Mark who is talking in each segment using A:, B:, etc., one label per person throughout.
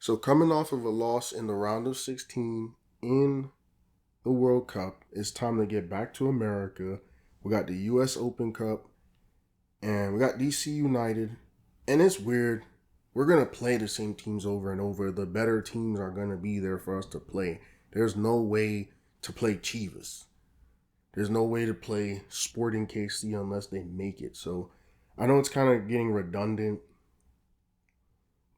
A: So coming off of a loss in the round of 16 in the World Cup, it's time to get back to America. We got the US Open Cup and we got DC United. And it's weird. We're going to play the same teams over and over. The better teams are going to be there for us to play. There's no way to play Chivas. There's no way to play Sporting KC unless they make it. So I know it's kind of getting redundant,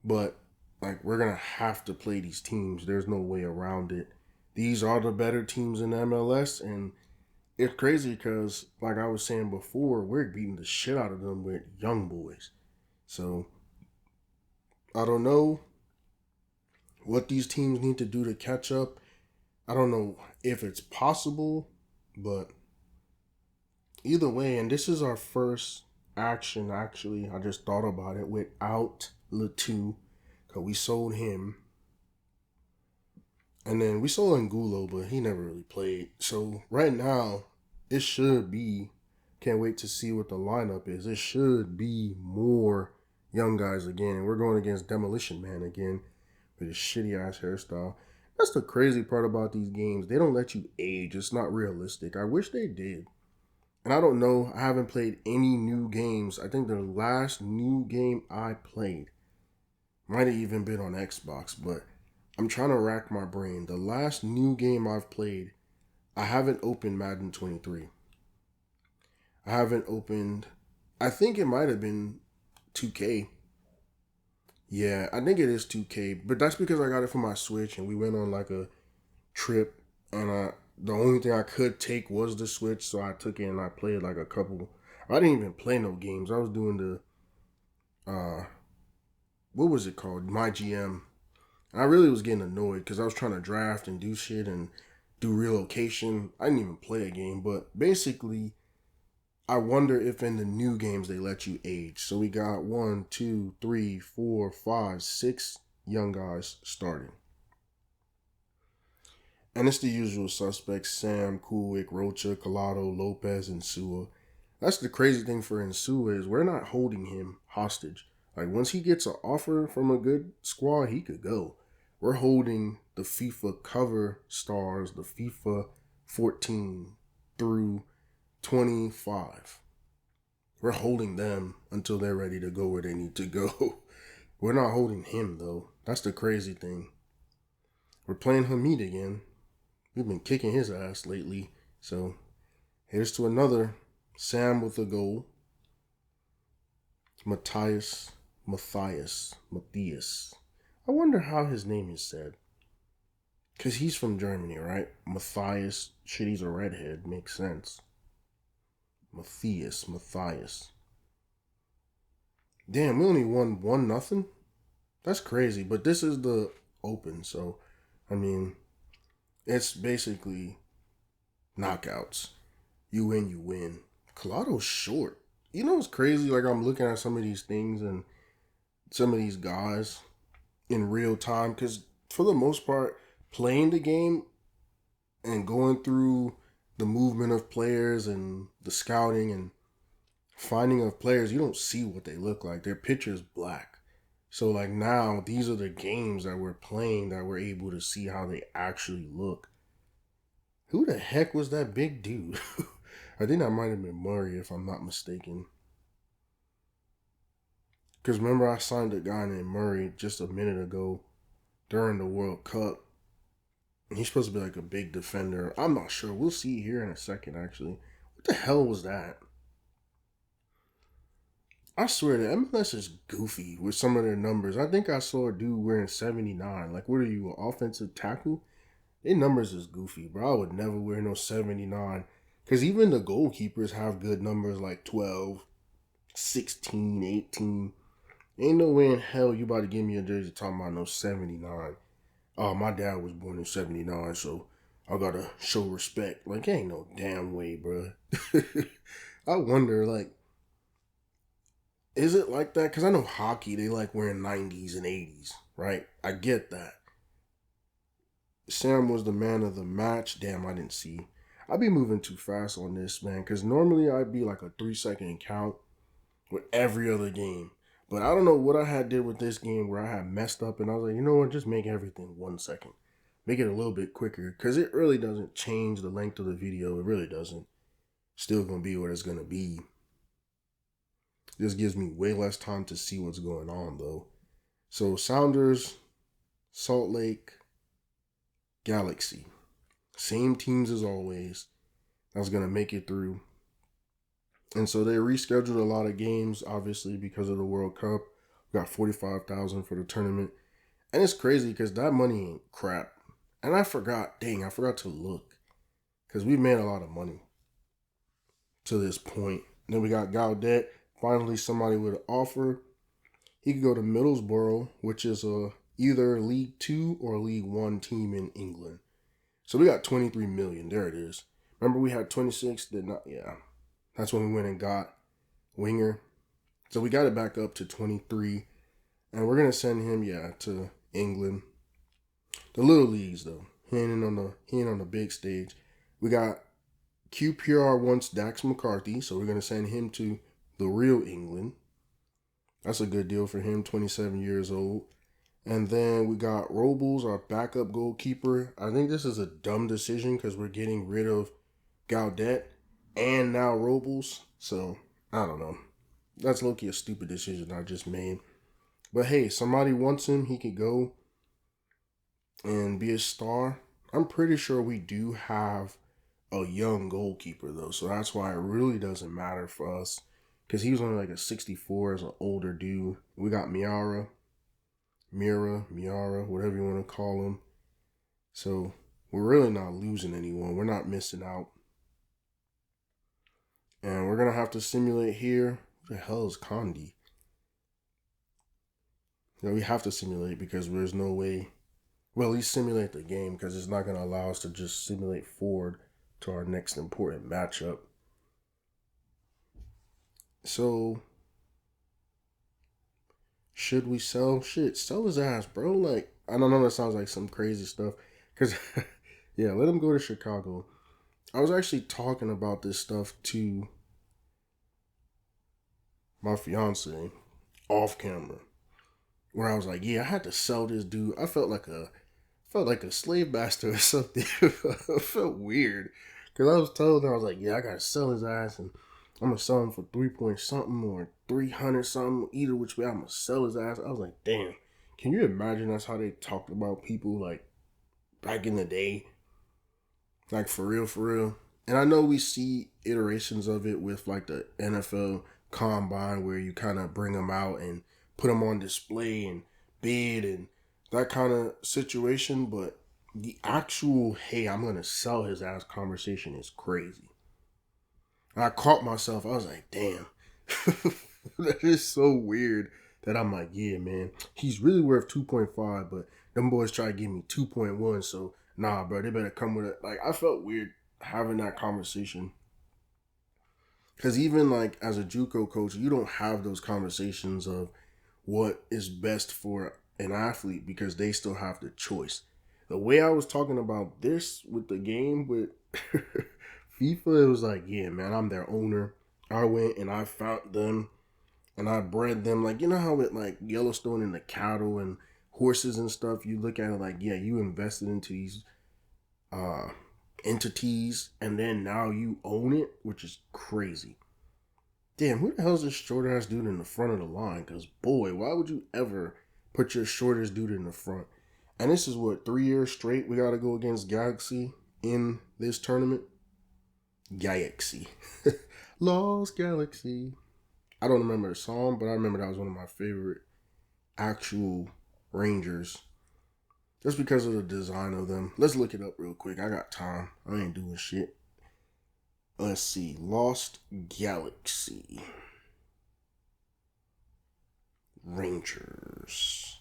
A: but like we're gonna have to play these teams. There's no way around it. These are the better teams in MLS, and it's crazy because, like I was saying before, we're beating the shit out of them with young boys. So I don't know what these teams need to do to catch up. I don't know if it's possible, but either way, and this is our first action. Actually, I just thought about it without Latu, because we sold him. And then we sold Angulo, but he never really played. So right now, it should be, can't wait to see what the lineup is. It should be more young guys again. And we're going against Demolition Man again with his shitty ass hairstyle. That's the crazy part about these games. They don't let you age. It's not realistic. I wish they did. And I don't know. I haven't played any new games. I think the last new game I played might have even been on Xbox, but I'm trying to rack my brain. The last new game I've played, I haven't opened Madden 23. I haven't opened, I think it might have been 2K. Yeah, I think it is 2K, but that's because I got it for my Switch and we went on like a trip and the only thing I could take was the Switch, so I took it and I played like a couple. I didn't even play no games. I was doing what was it called? My GM. And I really was getting annoyed because I was trying to draft and do shit and do relocation. I didn't even play a game, but basically, I wonder if in the new games they let you age. So we got 1, 2, 3, 4, 5, 6 young guys starting. And it's the usual suspects: Sam, Kulik, Rocha, Collado, Lopez, and Sua. That's the crazy thing for Insua is we're not holding him hostage. Like once he gets an offer from a good squad, he could go. We're holding the FIFA cover stars, the FIFA 14 through 25. We're holding them until they're ready to go where they need to go. We're not holding him though. That's the crazy thing. We're playing Hamid again. We've been kicking his ass lately. So here's to another Sam with a goal. Matthias. I wonder how his name is said. Because he's from Germany, right? Matthias. Shit, he's a redhead. Makes sense. Matthias. Damn, we only won 1-0? That's crazy. But this is the Open, so, I mean, it's basically knockouts. You win, you win. Collado's short. You know what's crazy? Like, I'm looking at some of these things and some of these guys in real time, because for the most part, playing the game and going through the movement of players and the scouting and finding of players, you don't see what they look like. Their picture is black. So like now, these are the games that we're playing that we're able to see how they actually look. Who the heck was that big dude? I think that might have been Murray, if I'm not mistaken. Because remember, I signed a guy named Murray just a minute ago during the World Cup. And he's supposed to be like a big defender. I'm not sure. We'll see here in a second, actually. What the hell was that? I swear the MLS is goofy with some of their numbers. I think I saw a dude wearing 79. Like, what are you, an offensive tackle? Their numbers is goofy, bro. I would never wear no 79. Because even the goalkeepers have good numbers like 12, 16, 18. Ain't no way in hell you about to give me a jersey talking about no 79. Oh, my dad was born in 79, so I gotta show respect. Like, ain't no damn way, bro. I wonder, like, is it like that? Because I know hockey, they like wearing 90s and 80s, right? I get that. Sam was the man of the match. Damn, I didn't see. I'd be moving too fast on this, man, because normally I'd be like a 3-second count with every other game. But I don't know what I had did with this game where I had messed up and I was like, you know what, just make everything 1 second. Make it a little bit quicker because it really doesn't change the length of the video. It really doesn't. Still gonna be what it's gonna be. This gives me way less time to see what's going on though. So Sounders, Salt Lake, Galaxy. Same teams as always. That's gonna make it through. And so they rescheduled a lot of games, obviously, because of the World Cup. We got 45,000 for the tournament. And it's crazy because that money ain't crap. And I forgot to look. Because we made a lot of money to this point. And then we got Gaudet. Finally, somebody with an offer. He could go to Middlesbrough, which is either League 2 or League 1 team in England. So we got 23 million. There it is. Remember we had 26? That's when we went and got Winger. So we got it back up to 23. And we're going to send him, to England. The little leagues, though. He ain't on the big stage. We got QPR wants Dax McCarthy. So we're going to send him to the real England. That's a good deal for him, 27 years old. And then we got Robles, our backup goalkeeper. I think this is a dumb decision because we're getting rid of Gaudet and now Robles. So, I don't know. That's low-key a stupid decision I just made. But hey, somebody wants him. He could go and be a star. I'm pretty sure we do have a young goalkeeper, though. So that's why it really doesn't matter for us. Because he was only like a 64 as an older dude. We got Miara, whatever you want to call him. So we're really not losing anyone. We're not missing out. And we're going to have to simulate here. Who the hell is Condi? We have to simulate because there's no way. Well, at least simulate the game because it's not going to allow us to just simulate forward to our next important matchup. So, should we sell? Shit, sell his ass, bro. Like, I don't know, that sounds like some crazy stuff. Because, let him go to Chicago. I was actually talking about this stuff to my fiance off camera. Where I was like, I had to sell this dude. I felt like a slave master or something. It felt weird. Because I was told, I was like, I got to sell his ass and I'm going to sell him for 3 point something or 300 something. Either which way, I'm going to sell his ass. I was like, damn. Can you imagine that's how they talked about people like back in the day? Like for real. And I know we see iterations of it with like the NFL combine where you kind of bring them out and put them on display and bid and that kind of situation. But the actual, hey, I'm going to sell his ass conversation is crazy. And I caught myself. I was like, damn. That is so weird that I'm like, man, he's really worth 2.5, but them boys try to give me 2.1. So, nah, bro, they better come with it. Like, I felt weird having that conversation. Because even, like, as a JUCO coach, you don't have those conversations of what is best for an athlete because they still have the choice. The way I was talking about this with the game with FIFA, it was like, man, I'm their owner. I went and I found them and I bred them. Like, you know how with like Yellowstone and the cattle and horses and stuff, you look at it like, you invested into these entities and then now you own it, which is crazy. Damn, who the hell is this short ass dude in the front of the line? Because boy, why would you ever put your shortest dude in the front? And this is what, 3 years straight we got to go against Galaxy in this tournament? Galaxy. Lost Galaxy. I don't remember the song, but I remember that was one of my favorite actual Rangers. Just because of the design of them. Let's look it up real quick. I got time. I ain't doing shit. Let's see. Lost Galaxy. Rangers.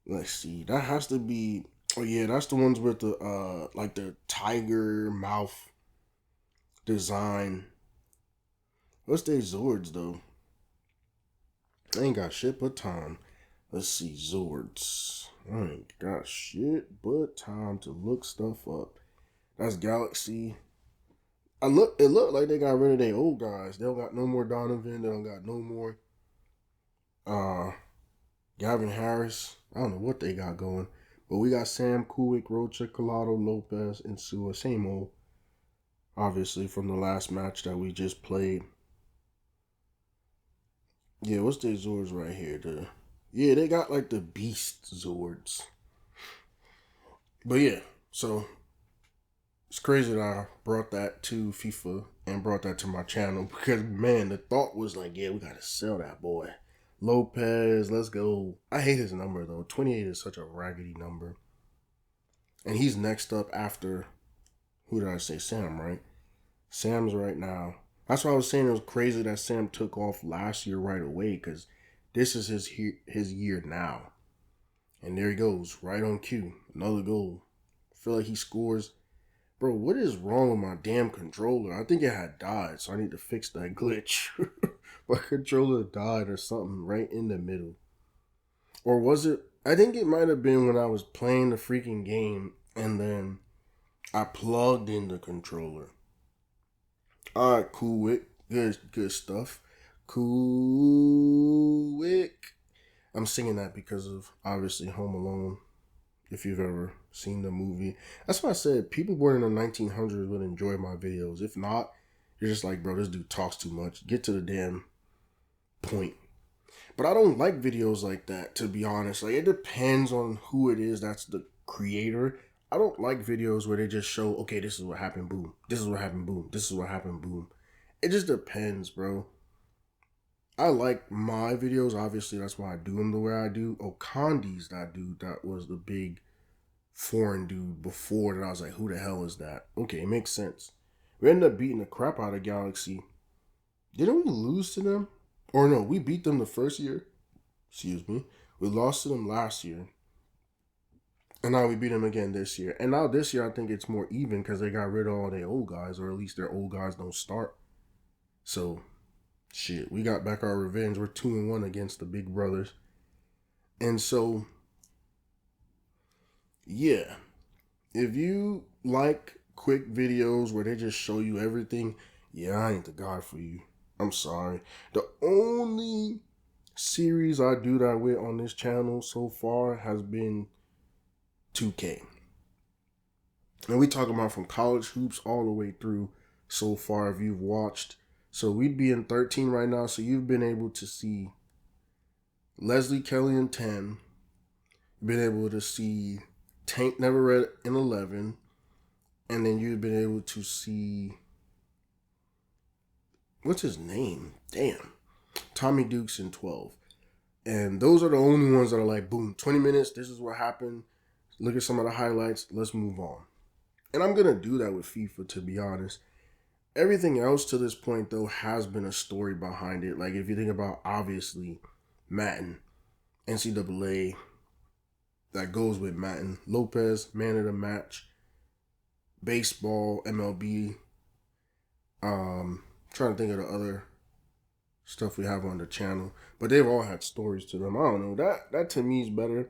A: Let's see. That has to be... Oh, yeah. That's the ones with the, like the tiger mouth design. What's their Zords, though? I ain't got shit but time. Let's see. Zords. I ain't got shit but time to look stuff up. That's Galaxy. It looked like they got rid of their old guys. They don't got no more Donovan. They don't got no more Uh, Gavin Harris. I don't know what they got going. But we got Sam, Kulik, Rocha, Collado, Lopez, and Sua. Same old, obviously, from the last match that we just played. Yeah, what's their Zords right here? Yeah, they got like the Beast Zords. But yeah, so it's crazy that I brought that to FIFA and brought that to my channel because, man, the thought was like, yeah, we got to sell that boy. Lopez, let's go. I hate his number, though. 28 is such a raggedy number. And he's next up after, who did I say? Sam, right? Sam's right now. That's why I was saying it was crazy that Sam took off last year right away because this is his year now. And there he goes, right on cue. Another goal. I feel like he scores. Bro, what is wrong with my damn controller? I think it had died, so I need to fix that glitch. My controller died or something right in the middle. Or was it? I think it might have been when I was playing the freaking game and then I plugged in the controller. Alright, cool Wick. Good stuff. Cool Wick. I'm singing that because of obviously Home Alone. If you've ever seen the movie, that's why I said people born in the 1900s would enjoy my videos. If not, you're just like, bro, this dude talks too much. Get to the damn point. But I don't like videos like that, to be honest. Like, it depends on who it is that's the creator. I don't like videos where they just show, okay, this is what happened, boom. This is what happened, boom. This is what happened, boom. It just depends, bro. I like my videos. Obviously, that's why I do them the way I do. Okandi's that dude that was the big foreign dude before that. I was like, who the hell is that? Okay, it makes sense. We ended up beating the crap out of Galaxy. Didn't we lose to them? Or no, we beat them the first year. Excuse me. We lost to them last year. And now we beat them again this year. And now this year, I think it's more even because they got rid of all their old guys, or at least their old guys don't start. So, shit, we got back our revenge. We're 2-1 against the big brothers. And so, yeah. If you like quick videos where they just show you everything, yeah, I ain't the guy for you. I'm sorry. The only series I do that with on this channel so far has been 2K. And we talking about from college hoops all the way through so far if you've watched. So we'd be in 13 right now. So you've been able to see Leslie Kelly in 10. Been able to see Tank Never Read in 11. And then you've been able to see, what's his name? Damn. Tommy Dukes in 12. And those are the only ones that are like, boom, 20 minutes, this is what happened. Look at some of the highlights, let's move on. And I'm going to do that with FIFA, to be honest. Everything else to this point, though, has been a story behind it. Like, if you think about, obviously, Madden, NCAA, that goes with Madden. Lopez, man of the match. Baseball, MLB. Trying to think of the other stuff we have on the channel. But they've all had stories to them. I don't know. That to me is better.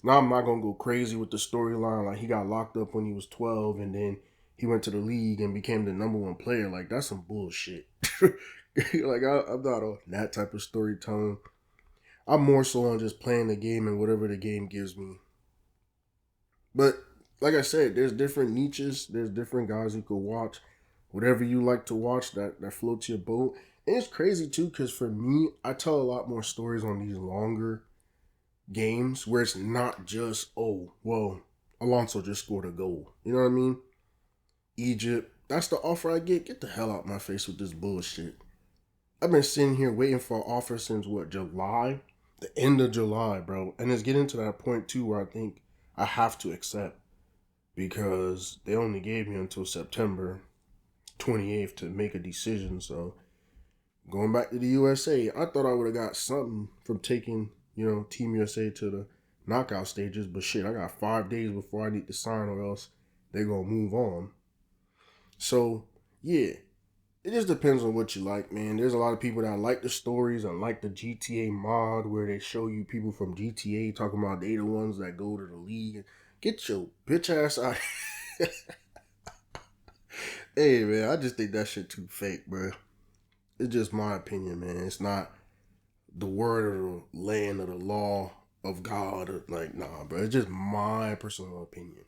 A: Now I'm not going to go crazy with the storyline. Like, he got locked up when he was 12 and then he went to the league and became the #1 player. Like, that's some bullshit. Like, I'm not on that type of storytelling. I'm more so on just playing the game and whatever the game gives me. But, like I said, there's different niches. There's different guys who could watch whatever you like to watch that floats your boat. And it's crazy, too, because for me, I tell a lot more stories on these longer games where it's not just, oh, well, Alonso just scored a goal. You know what I mean? Egypt, that's the offer I get. Get the hell out my face with this bullshit. I've been sitting here waiting for an offer since, what, July? The end of July, bro. And it's getting to that point, too, where I think I have to accept because they only gave me until September 28th to make a decision. So going back to the USA, I thought I would have got something from taking, Team USA to the knockout stages. But shit, I got 5 days before I need to sign or else they're going to move on. So, yeah, it just depends on what you like, man. There's a lot of people that like the stories and like the GTA mod where they show you people from GTA talking about they the ones that go to the league. Get your bitch ass out. Hey, man, I just think that shit too fake, bro. It's just my opinion, man. It's not the word of the land of the law of God. Like, nah, bro. It's just my personal opinion.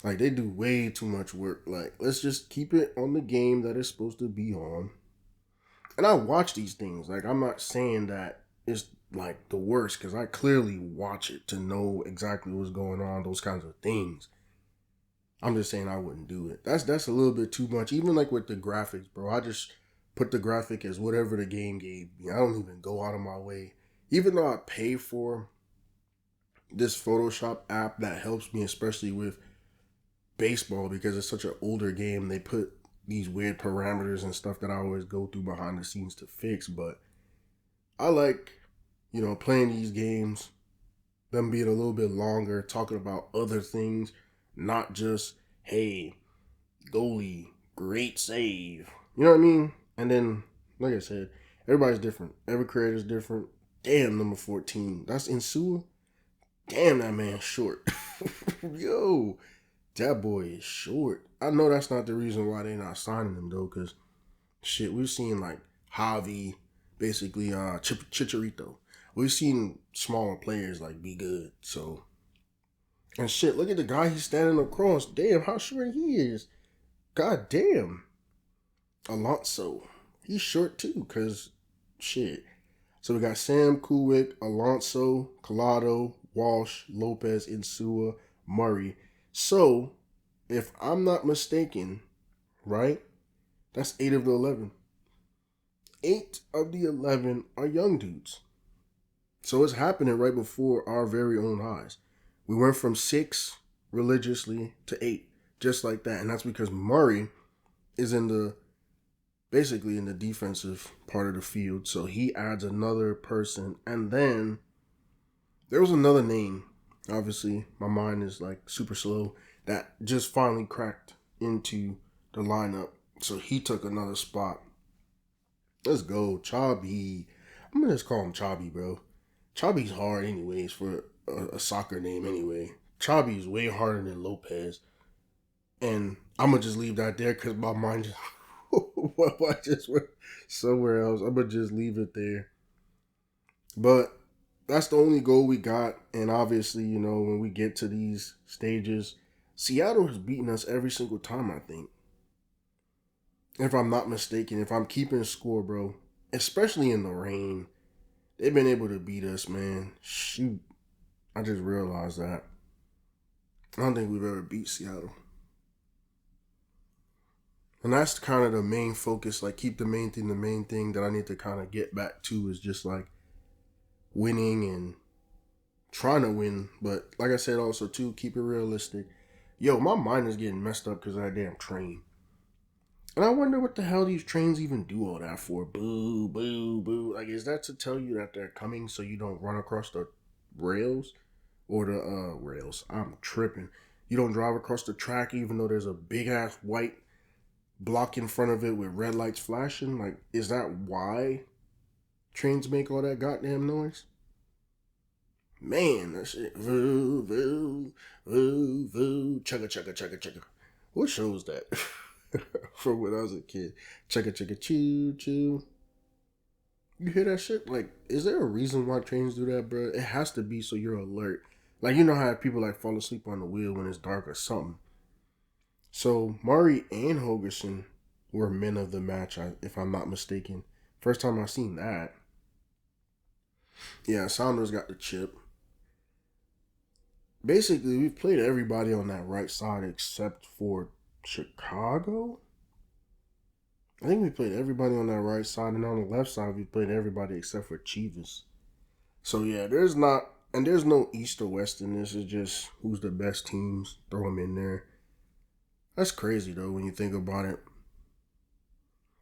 A: Like, they do way too much work. Like, let's just keep it on the game that it's supposed to be on. And I watch these things. Like, I'm not saying that it's like the worst, because I clearly watch it to know exactly what's going on, those kinds of things. I'm just saying I wouldn't do it. That's a little bit too much. Even like with the graphics, bro. I just put the graphic as whatever the game gave me. I don't even go out of my way. Even though I pay for this Photoshop app that helps me, especially with baseball, because it's such an older game, they put these weird parameters and stuff that I always go through behind the scenes to fix. But I like, playing these games, them being a little bit longer, talking about other things, not just, hey, goalie, great save. You know what I mean? And then, like I said, everybody's different. Every creator's different. Damn, number 14. That's Insua. Damn, that man's short. Yo, that boy is short. I know that's not the reason why they're not signing him, though, because, shit, we've seen, like, Javi, basically, Chicharito. We've seen smaller players, like, be good, so. And shit, look at the guy he's standing across. Damn, how short he is. God damn. Alonso. He's short, too, because, shit. So we got Sam, Kuwick, Alonso, Collado, Walsh, Lopez, Insua, Murray. So, if I'm not mistaken, right, that's 8 of the 11. 8 of the 11 are young dudes. So it's happening right before our very own eyes. We went from 6 religiously to 8, just like that. And that's because Murray is basically in the defensive part of the field. So he adds another person. And then there was another name. Obviously, my mind is like super slow. That just finally cracked into the lineup. So he took another spot. Let's go. Chabi. I'm going to just call him Chabi, bro. Chabi's hard anyways for a soccer name anyway. Chabi's way harder than Lopez. And I'm going to just leave that there because my mind just... I just went somewhere else. I'm going to just leave it there. But that's the only goal we got. And obviously, when we get to these stages, Seattle has beaten us every single time, I think. If I'm not mistaken, if I'm keeping score, bro, especially in the rain, they've been able to beat us, man. Shoot. I just realized that. I don't think we've ever beat Seattle. And that's kind of the main focus. Like, keep the main thing that I need to kind of get back to is just, like, winning and trying to win. But, like I said also, too, keep it realistic. Yo, my mind is getting messed up because of that damn train. And I wonder what the hell these trains even do all that for. Boo, boo, boo. Like, is that to tell you that they're coming so you don't run across the rails? Or the rails. I'm tripping. You don't drive across the track even though there's a big-ass white block in front of it with red lights flashing? Like, is that why trains make all that goddamn noise? Man, that shit. Voo, voo, voo, voo. Chugga, chugga, chugga, chugga. What show is that? From when I was a kid. Chugga, chugga, choo, choo. You hear that shit? Like, is there a reason why trains do that, bro? It has to be so you're alert. Like, you know how people, like, fall asleep on the wheel when it's dark or something. So, Murray and Hogerson were men of the match, if I'm not mistaken. First time I seen that. Yeah, Saunders got the chip. Basically, we've played everybody on that right side except for Chicago. I think we played everybody on that right side, and on the left side, we played everybody except for Chivas. So, yeah, there's no East or West in this. It's just who's the best teams. Throw them in there. That's crazy, though, when you think about it.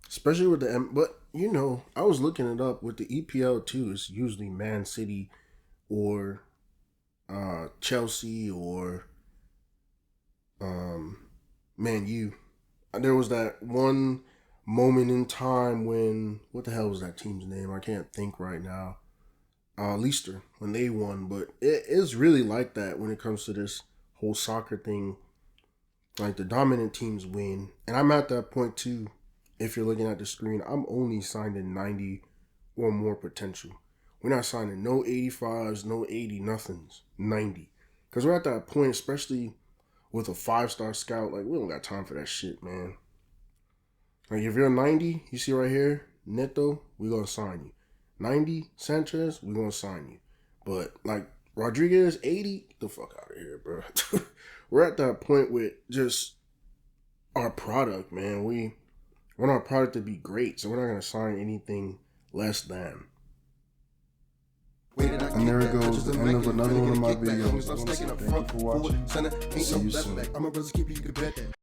A: Especially with but, I was looking it up. With the EPL, too, it's usually Man City or Chelsea or Man U. There was that one moment in time when, what the hell was that team's name? I can't think right now. Leicester, when they won. But it is really like that when it comes to this whole soccer thing. Like, the dominant teams win. And I'm at that point, too. If you're looking at the screen, I'm only signed in 90 or more potential. We're not signing no 85s, no 80 nothings, 90. Because we're at that point, especially with a 5-star scout, like, we don't got time for that shit, man. Like, if you're 90, you see right here, Neto, we're going to sign you. 90, Sanchez, we're going to sign you. But, like, Rodriguez, 80, get the fuck out of here, bro. We're at that point with just our product, man. We want our product to be great, so we're not going to sign anything less than. And there it goes, the end of another one of my videos. I want to say thank you for watching. See you soon.